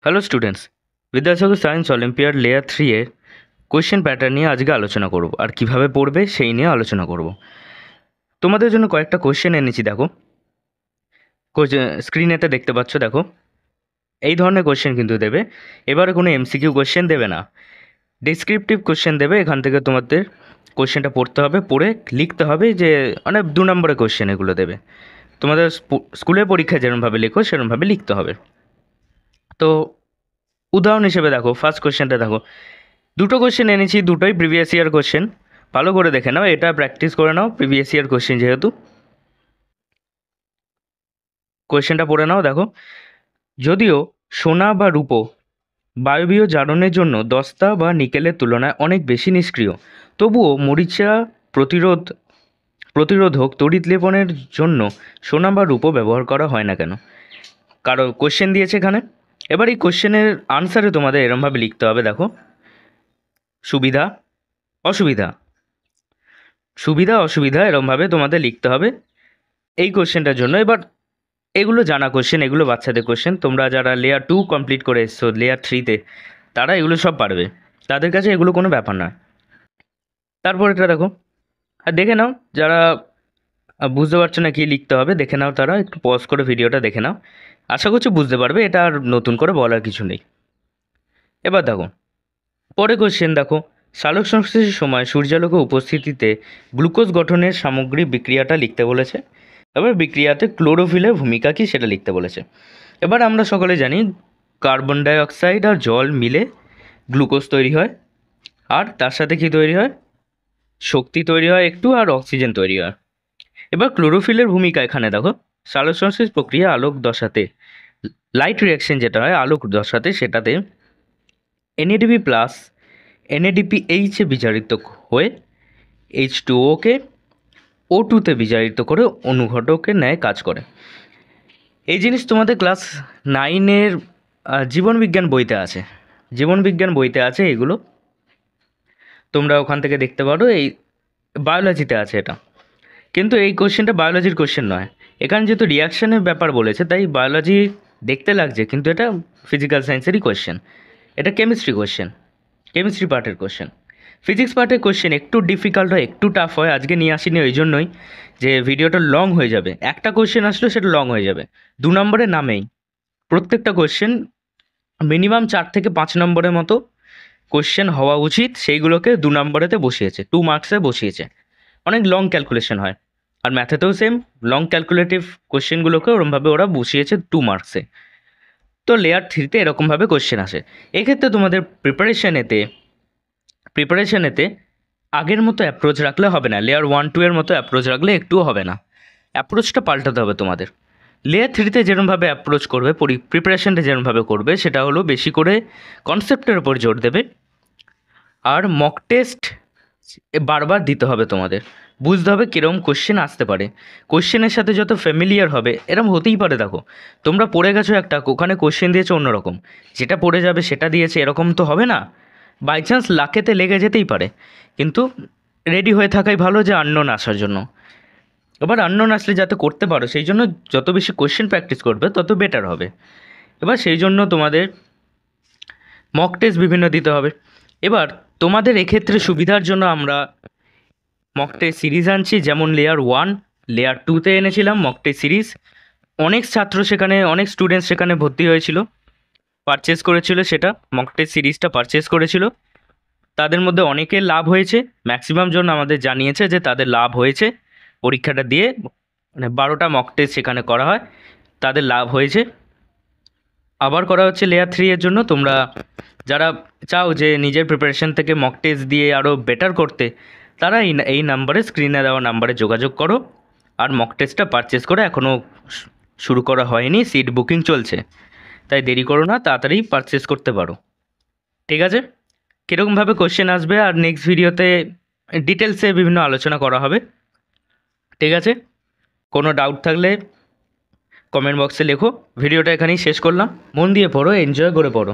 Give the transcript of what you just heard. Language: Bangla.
Hello students, Vidyasagar science olympiad layer 3 এর কোয়েশ্চেন প্যাটার্ন নিয়ে আজকে আলোচনা করব আর কিভাবে পড়বে সেই নিয়ে আলোচনা করব। তোমাদের জন্য কয়েকটা কোয়েশ্চেন এনেছি, দেখো স্ক্রিনেতে দেখতে পাচ্ছ। দেখো, এই ধরনের কোয়েশ্চেন কিন্তু দেবে। এবারে কোনো এমসিকিউ কোয়েশ্চেন দেবে না, ডেসক্রিপটিভ কোয়েশ্চেন দেবে। এখান থেকে তোমাদের কোয়েশ্চেনটা পড়তে হবে, পড়ে লিখতে হবে, যে মানে 2 নম্বরের কোয়েশ্চেন এগুলো দেবে। তোমাদের স্কুলের পরীক্ষায় যেরকমভাবে লেখো সেরকমভাবে লিখতে হবে। তো উদাহরণ হিসেবে দেখো, ফার্স্ট কোয়েশ্চেনটা দেখো। দুটো কোয়েশ্চেন এনেছি, দুটোই প্রিভিয়াস ইয়ার কোয়েশ্চেন। ভালো করে দেখে নাও, এটা প্র্যাকটিস করে নাও, প্রিভিয়াস ইয়ার কোয়েশ্চেন যেহেতু। কোয়েশ্চেনটা পড়ে নাও, দেখো। যদিও সোনা বা রূপো বায়বীয় জারণের জন্য দস্তা বা নিকেলের তুলনায় অনেক বেশি নিষ্ক্রিয়, তবুও মরিচা প্রতিরোধ প্রতিরোধক তড়িৎ লেপনের জন্য সোনা বা রূপো ব্যবহার করা হয় না কেন? কারো কোয়েশ্চেন দিয়েছে এখানে। এবার এই কোয়েশ্চেনের আনসারে তোমাদের এরমভাবে লিখতে হবে, দেখো। সুবিধা, অসুবিধা, সুবিধা অসুবিধা এরমভাবে তোমাদের লিখতে হবে এই কোশ্চেনটার জন্য। এবার এগুলো জানা কোশ্চেন, এগুলো বাচ্চাদের কোশ্চেন। তোমরা যারা লেয়ার 2 কমপ্লিট করে এসছো লেয়ার 3-তে, তারা এগুলো সব পারবে, তাদের কাছে এগুলো কোনো ব্যাপার না। তারপর এটা দেখো, আর দেখে নাও যারা বুঝতে পারছো না কী লিখতে হবে, দেখে নাও, তারা একটু পজ করে ভিডিওটা দেখে নাও। আশা করছি বুঝতে পারবে, এটা আর নতুন করে বলার কিছু নেই। এবার দেখো, পরে কোশ্চেন দেখো। সালোক সংশ্লেষের সময় সূর্যালোকে উপস্থিতিতে গ্লুকোজ গঠনের সামগ্রী বিক্রিয়াটা লিখতে বলেছে। এবার বিক্রিয়াতে ক্লোরোফিলের ভূমিকা কী সেটা লিখতে বলেছে। এবার আমরা সকলে জানি কার্বন ডাই অক্সাইড আর জল মিলে গ্লুকোজ তৈরি হয়, আর তার সাথে কি তৈরি হয়? শক্তি তৈরি হয় একটু, আর অক্সিজেন তৈরি হয়। এবার ক্লোরোফিলের ভূমিকা এখানে দেখো। সালোক সংশ্লেষ প্রক্রিয়া আলোক দশাতে, লাইট রিয়াকশন যেটা হয় আলোক দশাতে, সেটাতে এনএডিপি প্লাস এনএডিপি এইচে বিজারিত হয়ে H2O-কে O2-তে বিজারিত করে অনুঘটকের ন্যায় কাজ করে। এই জিনিস তোমাদের ক্লাস 9-এর জীবনবিজ্ঞান বইতে আছে। জীবনবিজ্ঞান বইতে আছে এগুলো, তোমরা ওখান থেকে দেখতে পারো। এই বায়োলজিতে আছে এটা, কিন্তু এই কোশ্চেনটা বায়োলজির কোশ্চেন নয়। এখানে যেহেতু রিয়াকশনের ব্যাপার বলেছে, তাই বায়োলজি দেখতে লাগছে, কিন্তু এটা ফিজিক্যাল সায়েন্সেরই কোশ্চেন। এটা কেমিস্ট্রি কোশ্চেন, কেমিস্ট্রি পার্টের কোশ্চেন। ফিজিক্স পার্টের কোশ্চেন একটু ডিফিকাল্ট হয়, একটু টাফ হয়। আজকে নিয়ে আসিনি ওই জন্যই যে ভিডিওটা লং হয়ে যাবে। একটা কোশ্চেন আসলে সেটা লং হয়ে যাবে। 2 নম্বরের নামেই প্রত্যেকটা কোশ্চেন মিনিমাম 4 থেকে 5 নম্বরের মতো কোশ্চেন হওয়া উচিত, সেইগুলোকে 2 নম্বরেতে বসিয়েছে, 2 মার্কসে বসিয়েছে। অনেক লং ক্যালকুলেশন হয়, আর ম্যাথেতেও সেম লং ক্যালকুলেটিভ কোশ্চেনগুলোকে ওরমভাবে ওরা বসিয়েছে 2 মার্কসে। তো লেয়ার 3-তে এরকমভাবে কোশ্চেন আসে। এক্ষেত্রে তোমাদের প্রিপারেশনেতে আগের মতো অ্যাপ্রোচ রাখলে হবে না। লেয়ার 1-2 এর মতো অ্যাপ্রোচ রাখলে একটুও হবে না, অ্যাপ্রোচটা পাল্টাতে হবে তোমাদের। লেয়ার 3-তে যেরকমভাবে অ্যাপ্রোচ করবে, প্রিপারেশনটা যেরকমভাবে করবে, সেটা হলো বেশি করে কনসেপ্টের উপর জোর দেবে, আর মক টেস্ট বারবার দিতে হবে তোমাদের। বুঝতে হবে কীরকম কোশ্চেন আসতে পারে, কোশ্চেনের সাথে যত ফ্যামিলিয়ার হবে। এরকম হতেই পারে, দেখো তোমরা পড়ে গেছো একটা, ওখানে কোশ্চেন দিয়েছে অন্যরকম, যেটা পড়ে যাবে সেটা দিয়েছে, এরকম তো হবে না। বাই চান্স লাকেতে লেগে যেতেই পারে, কিন্তু রেডি হয়ে থাকাই ভালো যে আননোন আসার জন্য। এবার আননোন আসলে যাতে করতে পারো, সেই জন্য যত বেশি কোশ্চেন প্র্যাকটিস করবে তত বেটার হবে। এবার সেই জন্য তোমাদের মক টেস্ট বিভিন্ন দিতে হবে। এবার তোমাদের এক্ষেত্রে সুবিধার জন্য আমরা মক টেস্ট সিরিজ আনছি, যেমন লেয়ার 1 লেয়ার 2-তে এনেছিলাম মক টেস্ট সিরিজ। অনেক ছাত্র সেখানে, অনেক স্টুডেন্টস সেখানে ভর্তি হয়েছিল, পারচেস করেছিল, সেটা মক টেস্ট সিরিজটা পারচেস করেছিল। তাদের মধ্যে অনেকের লাভ হয়েছে, ম্যাক্সিমাম জন আমাদের জানিয়েছে যে তাদের লাভ হয়েছে। পরীক্ষাটা দিয়ে, মানে 12টা মক টেস্ট সেখানে করা হয়, তাদের লাভ হয়েছে। আবার করা হচ্ছে লেয়ার 3 এর জন্য। তোমরা যারা চাও যে নিজের প্রিপারেশন থেকে মক টেস্ট দিয়ে আরও বেটার করতে, তারা এই নাম্বারে, স্ক্রিনে দেওয়া নাম্বারে যোগাযোগ করো। আর মক টেস্টটা পারচেস করে এখনও শুরু করা হয়নি, সিট বুকিং চলছে, তাই দেরি করো না, তাড়াতাড়ি পারচেস করতে পারো। ঠিক আছে? কীরকমভাবে কোশ্চেন আসবে আর নেক্সট ভিডিওতে ডিটেলসে বিভিন্ন আলোচনা করা হবে। ঠিক আছে? কোনো ডাউট থাকলে কমেন্ট বক্সে লেখো। ভিডিওটা এখানেই শেষ করলাম। মন দিয়ে পড়ো, এনজয় করে পড়ো।